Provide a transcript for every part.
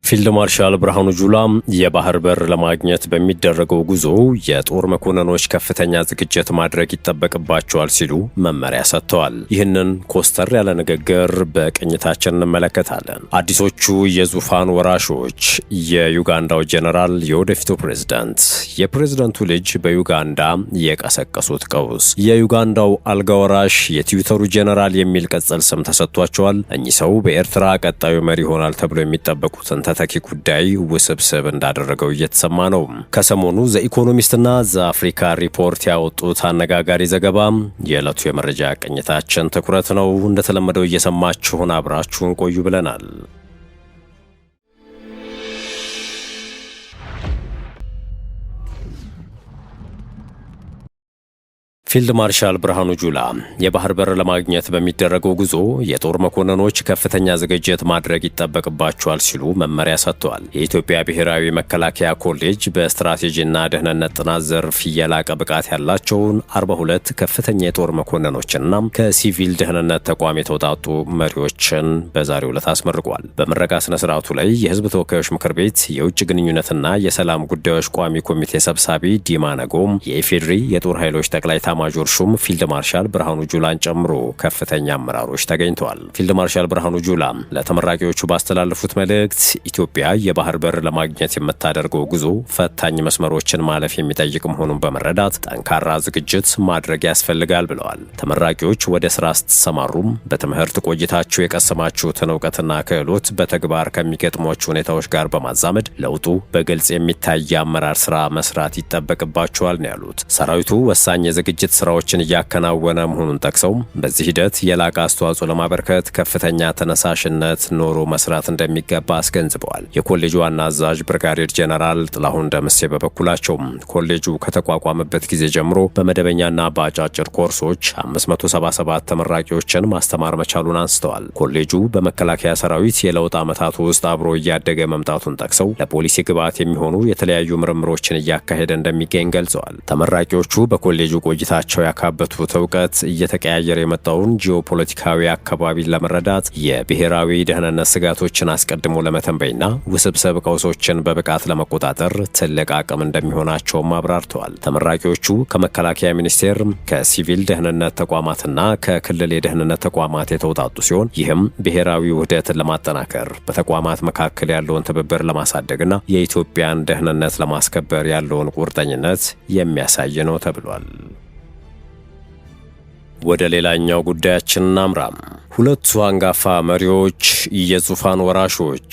ፊልድ ማርሻል ብርሃኑ ጁላ የባህር በር ለማግኘት በሚደረገው ጉዞ የጦር መኮንኖች ከፍተኛ ዝግጅት ማድረግ ይጠበቅባቸዋል ሲሉ መመሪያ ሰጥተዋል። ይህንን ኮስተር ያለ ንግግር በቅኝታችን እንመለከታለን። አዲሶቹ የዙፋን ወራሾች የዩጋንዳው ጄኔራል የወደፊቱ ፕሬዝዳንት፣ የፕሬዝዳንቱ ልጅ በዩጋንዳ የቀሰቀሱት ቀውስ፣ የዩጋንዳው አልጋ ወራሽ የትዊተሩ ጄኔራል የሚል ቅጽል ስም ተሰጥቷቸዋል። እኚህ ሰው በኤርትራ ቀጣዩ መሪ ይሆናል ተብሎ የሚጠበቁትን ተተኪ ጉዳይ ውስብስብ እንዳደረገው እየተሰማ ነው። ከሰሞኑ ዘኢኮኖሚስትና ዘአፍሪካ ሪፖርት ያወጡት አነጋጋሪ ዘገባ የዕለቱ የመረጃ ቅኝታችን ትኩረት ነው። እንደተለመደው እየሰማችሁን አብራችሁን ቆዩ ብለናል። ፊልድ ማርሻል ብርሃኑ ጁላ የባህር በር ለማግኘት በሚደረገው ጉዞ የጦር መኮንኖች ከፍተኛ ዝግጅት ማድረግ ይጠበቅባቸዋል ሲሉ መመሪያ ሰጥተዋል። የኢትዮጵያ ብሔራዊ መከላከያ ኮሌጅ በስትራቴጂና ደህንነት ጥናት ዘርፍ የላቀ ብቃት ያላቸውን 42 ከፍተኛ የጦር መኮንኖችና ከሲቪል ደህንነት ተቋም የተውጣጡ መሪዎችን በዛሬው ዕለት አስመርቋል። በምረቃ ስነ ስርዓቱ ላይ የህዝብ ተወካዮች ምክር ቤት የውጭ ግንኙነትና የሰላም ጉዳዮች ቋሚ ኮሚቴ ሰብሳቢ ዲማ ነጎም፣ የኢፌዴሪ የጦር ኃይሎች ጠቅላይ ማጆር ሹም ፊልድ ማርሻል ብርሃኑ ጁላን ጨምሮ ከፍተኛ አመራሮች ተገኝተዋል። ፊልድ ማርሻል ብርሃኑ ጁላ ለተመራቂዎቹ ባስተላለፉት መልእክት ኢትዮጵያ የባህር በር ለማግኘት የምታደርገው ጉዞ ፈታኝ መስመሮችን ማለፍ የሚጠይቅ መሆኑን በመረዳት ጠንካራ ዝግጅት ማድረግ ያስፈልጋል ብለዋል። ተመራቂዎች ወደ ስራ ስትሰማሩም በትምህርት ቆይታችሁ የቀሰማችሁትን እውቀትና ክህሎት በተግባር ከሚገጥሟችሁ ሁኔታዎች ጋር በማዛመድ ለውጡ በግልጽ የሚታይ የአመራር ስራ መስራት ይጠበቅባቸዋል ነው ያሉት። ሰራዊቱ ወሳኝ የዝግጅት ስራዎችን እያከናወነ መሆኑን ጠቅሰው በዚህ ሂደት የላቀ አስተዋጽኦ ለማበርከት ከፍተኛ ተነሳሽነት ኖሮ መስራት እንደሚገባ አስገንዝበዋል። የኮሌጁ ዋና አዛዥ ብርጋዴር ጄኔራል ጥላሁን ደምሴ በበኩላቸው ኮሌጁ ከተቋቋመበት ጊዜ ጀምሮ በመደበኛና በአጫጭር ኮርሶች 577 ተመራቂዎችን ማስተማር መቻሉን አንስተዋል። ኮሌጁ በመከላከያ ሰራዊት የለውጥ ዓመታት ውስጥ አብሮ እያደገ መምጣቱን ጠቅሰው ለፖሊሲ ግብዓት የሚሆኑ የተለያዩ ምርምሮችን እያካሄደ እንደሚገኝ ገልጸዋል። ተመራቂዎቹ በኮሌጁ ቆይታ ቸው ያካበቱት እውቀት እየተቀያየረ የመጣውን ጂኦፖለቲካዊ አካባቢን ለመረዳት የብሔራዊ ደህንነት ስጋቶችን አስቀድሞ ለመተንበይና ውስብስብ ቀውሶችን በብቃት ለመቆጣጠር ትልቅ አቅም እንደሚሆናቸውም አብራርተዋል። ተመራቂዎቹ ከመከላከያ ሚኒስቴር፣ ከሲቪል ደህንነት ተቋማትና ከክልል የደህንነት ተቋማት የተውጣጡ ሲሆን ይህም ብሔራዊ ውህደትን ለማጠናከር በተቋማት መካከል ያለውን ትብብር ለማሳደግና የኢትዮጵያን ደህንነት ለማስከበር ያለውን ቁርጠኝነት የሚያሳይ ነው ተብሏል። ወደ ሌላኛው ጉዳያችን እናምራም። ሁለቱ አንጋፋ መሪዎች የዙፋን ወራሾች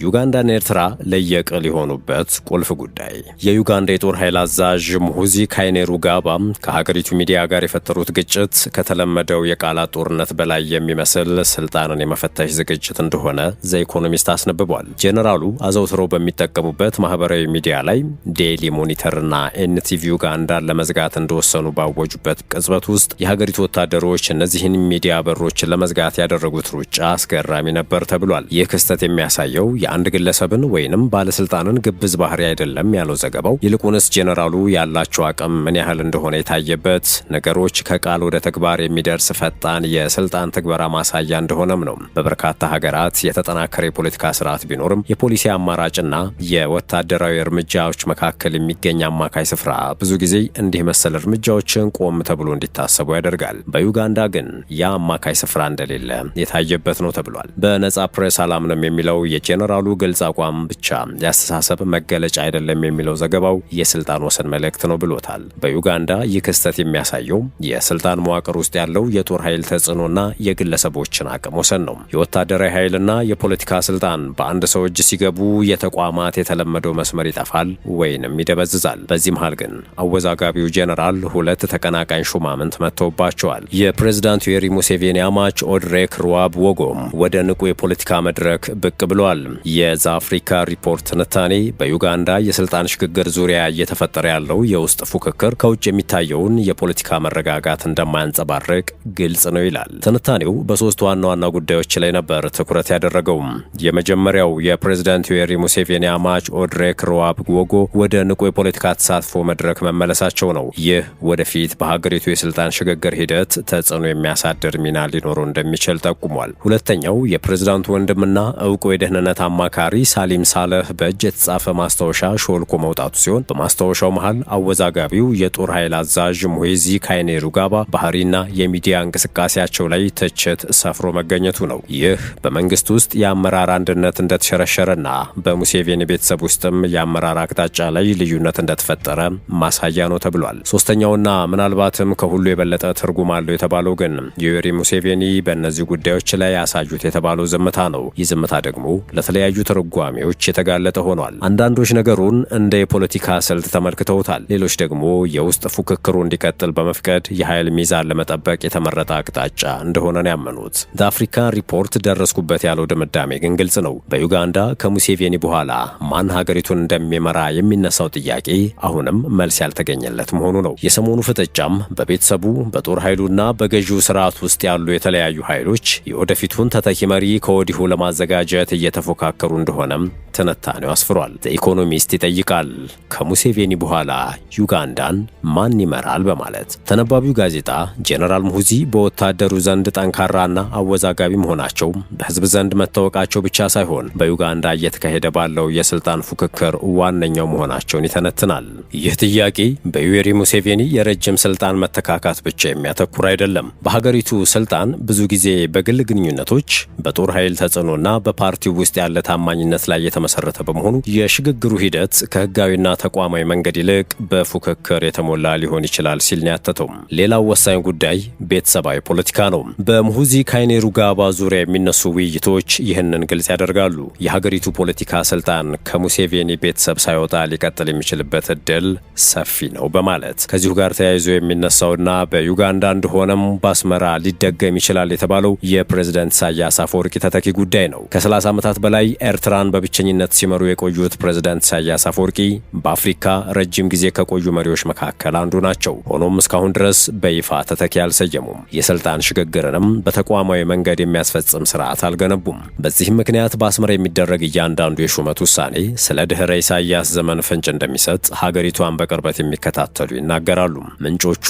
ዩጋንዳና ኤርትራ ለየቅል የሆኑበት ቁልፍ ጉዳይ። የዩጋንዳ የጦር ኃይል አዛዥ ሙሁዚ ካይኔሩጋባ ከሀገሪቱ ሚዲያ ጋር የፈጠሩት ግጭት ከተለመደው የቃላት ጦርነት በላይ የሚመስል ስልጣንን የመፈተሽ ዝግጅት እንደሆነ ዘኢኮኖሚስት አስነብቧል። ጄኔራሉ አዘውትረው በሚጠቀሙበት ማህበራዊ ሚዲያ ላይ ዴይሊ ሞኒተርና ኤንቲቪ ዩጋንዳን ለመዝጋት እንደወሰኑ ባወጁበት ቅጽበት ውስጥ የሀገሪቱ ወታደሮች እነዚህን ሚዲያ በሮችን ለመዝጋት ያደረጉት ሩጫ አስገራሚ ነበር ተብሏል። ይህ ክስተት የሚያሳየው የአንድ ግለሰብን ወይንም ባለስልጣንን ግብዝ ባህሪ አይደለም ያለው ዘገባው፣ ይልቁንስ ጄኔራሉ ያላቸው አቅም ምን ያህል እንደሆነ የታየበት ነገሮች ከቃል ወደ ተግባር የሚደርስ ፈጣን የስልጣን ትግበራ ማሳያ እንደሆነም ነው። በበርካታ ሀገራት የተጠናከረ የፖለቲካ ስርዓት ቢኖርም የፖሊሲ አማራጭና የወታደራዊ እርምጃዎች መካከል የሚገኝ አማካይ ስፍራ ብዙ ጊዜ እንዲህ መሰል እርምጃዎችን ቆም ተብሎ እንዲታሰቡ ያደርጋል። በዩጋንዳ ግን ያ አማካይ ስፍራ እንደሌለ የታየበት ነው ተብሏል። በነጻ ፕሬስ አላምንም የሚለው የጄኔራሉ ግልጽ አቋም ብቻ የአስተሳሰብ መገለጫ አይደለም የሚለው ዘገባው የስልጣን ወሰን መልእክት ነው ብሎታል። በዩጋንዳ ይህ ክስተት የሚያሳየው የስልጣን መዋቅር ውስጥ ያለው የጦር ኃይል ተጽዕኖና የግለሰቦችን አቅም ወሰን ነው። የወታደራዊ ኃይልና የፖለቲካ ስልጣን በአንድ ሰው እጅ ሲገቡ የተቋማት የተለመደው መስመር ይጠፋል ወይንም ይደበዝዛል። በዚህ መሃል ግን አወዛጋቢው ጄኔራል ሁለት ተቀናቃኝ ሹማምንት መጥተውባቸዋል። የፕሬዝዳንቱ ዩዌሪ ሙሴቬኒ አማች ኦድሬክ ሩዋብዎጎም ወደ ንቁ የፖለቲካ መድረክ ብቅ ብለዋል። የዘአፍሪካ ሪፖርት ትንታኔ በዩጋንዳ የስልጣን ሽግግር ዙሪያ እየተፈጠረ ያለው የውስጥ ፉክክር ከውጭ የሚታየውን የፖለቲካ መረጋጋት እንደማያንጸባርቅ ግልጽ ነው ይላል። ትንታኔው በሶስት ዋና ዋና ጉዳዮች ላይ ነበር ትኩረት ያደረገው። የመጀመሪያው የፕሬዝዳንት ዩዌሪ ሙሴቬኒ አማች ኦድሬክ ሩዋብዎጎ ወደ ንቁ የፖለቲካ ተሳትፎ መድረክ መመለሳቸው ነው። ይህ ወደፊት በሀገሪቱ የስልጣን ሽግግር ሂደት ተጽዕኖ የሚያሳድር ሚና ሊኖረው እንደሚችል ጠቁሟል። ሁለተኛው የፕሬዝዳንቱ ወንድምና እውቁ የደህንነት አማካሪ ሳሊም ሳለህ በእጅ የተጻፈ ማስታወሻ ሾልኮ መውጣቱ ሲሆን በማስታወሻው መሃል አወዛጋቢው የጦር ኃይል አዛዥ ሙሄዚ ካይኔሩጋባ ባህሪና የሚዲያ እንቅስቃሴያቸው ላይ ትችት ሰፍሮ መገኘቱ ነው። ይህ በመንግስት ውስጥ የአመራር አንድነት እንደተሸረሸረና በሙሴቬኒ ቤተሰብ ውስጥም የአመራር አቅጣጫ ላይ ልዩነት እንደተፈጠረ ማሳያ ነው ተብሏል። ሶስተኛውና ምናልባትም ከሁሉ የበለጠ ትርጉም አለው የተባለው ግን ዩዌሪ ሙሴቬኒ በእነዚህ ጉዳዮች ላይ ያሳዩት የተባለው ዝምታ ነው። ይህ ዝምታ ደግሞ ለተለያዩ ትርጓሜዎች የተጋለጠ ሆኗል። አንዳንዶች ነገሩን እንደ የፖለቲካ ስልት ተመልክተውታል። ሌሎች ደግሞ የውስጥ ፉክክሩ እንዲቀጥል በመፍቀድ የኃይል ሚዛን ለመጠበቅ የተመረጠ አቅጣጫ እንደሆነ ነው ያመኑት። አፍሪካን ሪፖርት ደረስኩበት ያለው ድምዳሜ ግን ግልጽ ነው። በዩጋንዳ ከሙሴቬኒ በኋላ ማን ሀገሪቱን እንደሚመራ የሚነሳው ጥያቄ አሁንም መልስ ያልተገኘለት መሆኑ ነው። የሰሞኑ ፍጥጫም በቤተሰቡ በጦር ኃይሉና በገዢው ስርዓት ውስጥ ያሉ የተለያዩ ኃይሎች የወደፊቱን ተተኪ መሪ ከወዲሁ ለማዘጋጀት እየተፎካከሩ እንደሆነም ትንታኔው አስፍሯል። ኢኮኖሚስት ይጠይቃል፣ ከሙሴቬኒ በኋላ ዩጋንዳን ማን ይመራል በማለት። ተነባቢው ጋዜጣ ጄኔራል ሙሁዚ በወታደሩ ዘንድ ጠንካራና አወዛጋቢ መሆናቸው በህዝብ ዘንድ መታወቃቸው ብቻ ሳይሆን በዩጋንዳ እየተካሄደ ባለው የስልጣን ፉክክር ዋነኛው መሆናቸውን ይተነትናል። ይህ ጥያቄ በዩዌሪ ሙሴቬኒ የረጅም ስልጣን መተካካት ብቻ የሚያተኩር አይደለም። በሀገሪቱ ስልጣን ብዙ ጊዜ በግል ግንኙነቶች፣ በጦር ኃይል ተጽዕኖና በፓርቲው ውስጥ ያለ ታማኝነት ላይ የተመሰረተ በመሆኑ የሽግግሩ ሂደት ከህጋዊና ተቋማዊ መንገድ ይልቅ በፉክክር የተሞላ ሊሆን ይችላል ሲል ነው ያተተው። ሌላው ወሳኝ ጉዳይ ቤተሰባዊ ፖለቲካ ነው። በሙሁዚ ካይኔሩጋባ ዙሪያ የሚነሱ ውይይቶች ይህንን ግልጽ ያደርጋሉ። የሀገሪቱ ፖለቲካ ስልጣን ከሙሴቬኒ ቤተሰብ ሳይወጣ ሊቀጥል የሚችልበት እድል ሰፊ ነው በማለት ከዚሁ ጋር ተያይዞ የሚነሳውና በዩጋንዳ እንደሆነም በአስመራ ሊደገም ይችላል የተባለው የፕሬዝዳንት ኢሳያስ አፈወርቂ ተተኪ ጉዳይ ነው። ከ30 ዓመታት በላይ ኤርትራን በብቸኝነት ሲመሩ የቆዩት ፕሬዝዳንት ኢሳያስ አፈወርቂ በአፍሪካ ረጅም ጊዜ ከቆዩ መሪዎች መካከል አንዱ ናቸው። ሆኖም እስካሁን ድረስ በይፋ ተተኪ አልሰየሙም። የስልጣን ሽግግርንም በተቋማዊ መንገድ የሚያስፈጽም ስርዓት አልገነቡም። በዚህም ምክንያት በአስመራ የሚደረግ እያንዳንዱ የሹመት ውሳኔ ስለ ድህረ ኢሳያስ ዘመን ፍንጭ እንደሚሰጥ ሀገሪቷን በቅርበት የሚከታተሉ ይናገራሉ። ምንጮቹ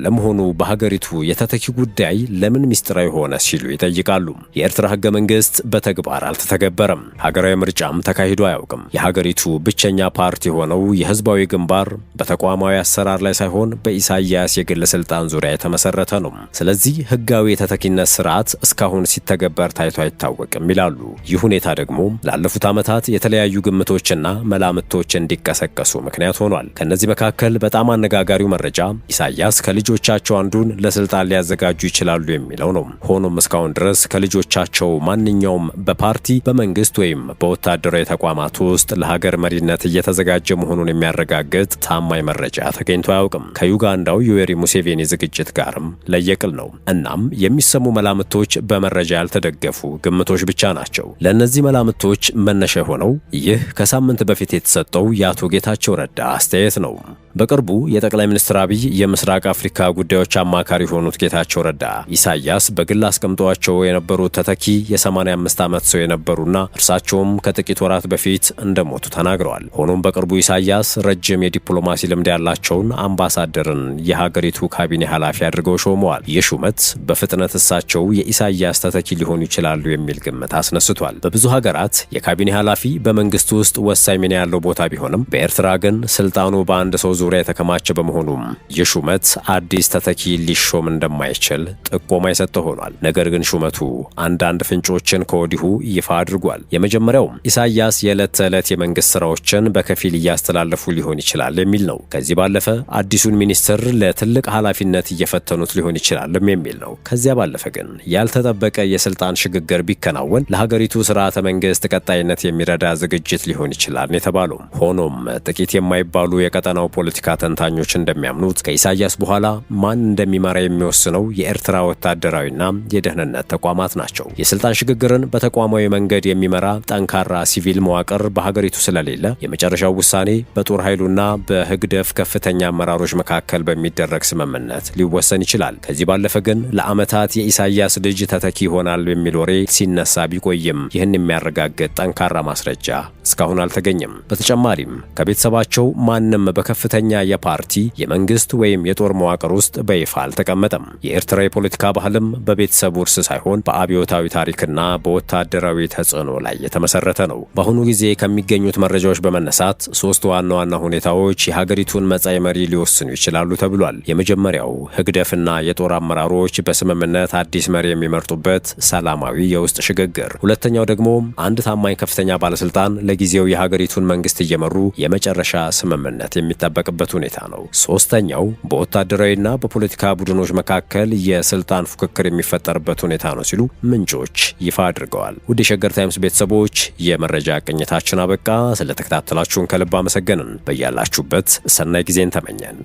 ለመሆኑ በሀገሪቱ የተተኪ ጉዳይ ለምን ሚስጥራዊ ሆነ ሲሉ ይጠይቃሉ። የኤርትራ ህገ መንግስት በተግባር አልተተገበረም። ሀገራዊ ምርጫም ተካሂዶ አያውቅም። የሀገሪቱ ብቸኛ ፓርቲ ሆነው የህዝባዊ ግንባር በተቋማዊ አሰራር ላይ ሳይሆን በኢሳያስ የግል ስልጣን ዙሪያ የተመሰረተ ነው። ስለዚህ ህጋዊ የተተኪነት ስርዓት እስካሁን ሲተገበር ታይቶ አይታወቅም ይላሉ። ይህ ሁኔታ ደግሞ ላለፉት ዓመታት የተለያዩ ግምቶችና መላምቶች እንዲቀሰቀሱ ምክንያት ሆኗል። ከነዚህ መካከል በጣም አነጋጋሪው መረጃ ኢሳያስ ከልጆቻቸው አንዱን ለስልጣን ሊያዘጋጁ ይችላሉ የሚለው ነው። ሆኖም እስካሁን ድረስ ከልጆቻቸው ማንኛውም በፓርቲ በመንግስት ወይም በወታደራዊ ተቋማት ውስጥ ለሀገር መሪነት እየተዘጋጀ መሆኑን የሚያረጋግጥ ታማኝ መረጃ ተገኝቶ አያውቅም። ከዩጋንዳው ዩዌሪ ሙሴቬኒ ዝግጅት ጋርም ለየቅል ነው። እናም የሚሰሙ መላምቶች በመረጃ ያልተደገፉ ግምቶች ብቻ ናቸው። ለእነዚህ መላምቶች መነሻ የሆነው ይህ ከሳምንት በፊት የተሰጠው የአቶ ጌታቸው ረዳ አስተያየት ነው። በቅርቡ የጠቅላይ ሚኒስትር አብይ የምስራቅ አፍሪካ ጉዳዮች አማካሪ የሆኑት ጌታቸው ረዳ ኢሳያስ በግል አስቀምጧቸው የነበሩት ተተኪ የ85 ዓመት ሰው የነበሩና እርሳቸውም ከጥቂት ወራት በፊት እንደሞቱ ተናግረዋል። ሆኖም በቅርቡ ኢሳያስ ረጅም የዲፕሎማሲ ልምድ ያላቸውን አምባሳደርን የሀገሪቱ ካቢኔ ኃላፊ አድርገው ሾመዋል። ይህ ሹመት በፍጥነት እሳቸው የኢሳያስ ተተኪ ሊሆኑ ይችላሉ የሚል ግምት አስነስቷል። በብዙ ሀገራት የካቢኔ ኃላፊ በመንግስት ውስጥ ወሳኝ ሚና ያለው ቦታ ቢሆንም በኤርትራ ግን ስልጣኑ በአንድ ሰው ዙሪያ የተከማቸ በመሆኑም ይህ ሹመት አዲስ ተተኪ ሊሾም እንደማይችል ጥቆማ የሰጠ ሆኗል። ነገር ግን ሹመቱ አንዳንድ ፍንጮችን ከወዲሁ ይፋ አድርጓል። የመጀመሪያው ኢሳያስ የዕለት ተዕለት የመንግስት ስራዎችን በከፊል እያስተላለፉ ሊሆን ይችላል የሚል ነው። ከዚህ ባለፈ አዲሱን ሚኒስትር ለትልቅ ኃላፊነት እየፈተኑት ሊሆን ይችላልም የሚል ነው። ከዚያ ባለፈ ግን ያልተጠበቀ የስልጣን ሽግግር ቢከናወን ለሀገሪቱ ስርዓተ መንግስት ቀጣይነት የሚረዳ ዝግጅት ሊሆን ይችላል የተባለው። ሆኖም ጥቂት የማይባሉ የቀጠናው ፖለቲካ ተንታኞች እንደሚያምኑት ከኢሳያስ በኋላ ማን እንደሚመራ የሚወስነው የኤርትራ ወታደራዊና የደህንነት ተቋማት ናቸው። የስልጣን ሽግግርን በተቋማዊ መንገድ የሚመራ ጠንካራ ሲቪል መዋቅር በሀገሪቱ ስለሌለ የመጨረሻው ውሳኔ በጦር ኃይሉና በህግደፍ ከፍተኛ አመራሮች መካከል በሚደረግ ስምምነት ሊወሰን ይችላል። ከዚህ ባለፈ ግን ለዓመታት የኢሳያስ ልጅ ተተኪ ይሆናል የሚል ወሬ ሲነሳ ቢቆይም ይህን የሚያረጋግጥ ጠንካራ ማስረጃ እስካሁን አልተገኘም። በተጨማሪም ከቤተሰባቸው ማንም በከፍተኛ የፓርቲ የመንግስት ወይም የጦር መዋቅር ውስጥ በይፋ አልተቀመጠም። የኤርትራ የፖለቲካ ባህልም በቤተሰብ ውርስ ሳይሆን በአብዮታዊ ታሪክና በወታደራዊ ተጽዕኖ ላይ የተመሰረተ ነው። በአሁኑ ጊዜ ከሚገኙት መረጃዎች በመነሳት ሶስት ዋና ዋና ሁኔታዎች የሀገሪቱን መጻኢ መሪ ሊወስኑ ይችላሉ ተብሏል። የመጀመሪያው ህግደፍና የጦር አመራሮች በስምምነት አዲስ መሪ የሚመርጡበት ሰላማዊ የውስጥ ሽግግር፣ ሁለተኛው ደግሞ አንድ ታማኝ ከፍተኛ ባለስልጣን ለጊዜው የሀገሪቱን መንግስት እየመሩ የመጨረሻ ስምምነት የሚጠበቅበት ሁኔታ ነው። ሶስተኛው በወታደራዊና በፖለቲካ ቡድኖች መካከል የስልጣን ፉክክር የሚፈጠርበት ሁኔታ ነው ሲሉ ምንጮች ይፋ አድርገዋል። ውድ የሸገር ታይምስ ቤተሰቦች የመረጃ ቅኝታችን አበቃ። ስለተከታተላችሁን ከልብ አመሰገንን። በያላችሁበት ሰናይ ጊዜን ተመኘን።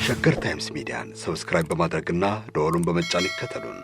ሸገር ታይምስ ሚዲያን ሰብስክራይብ በማድረግና ደወሉን በመጫን ይከተሉን።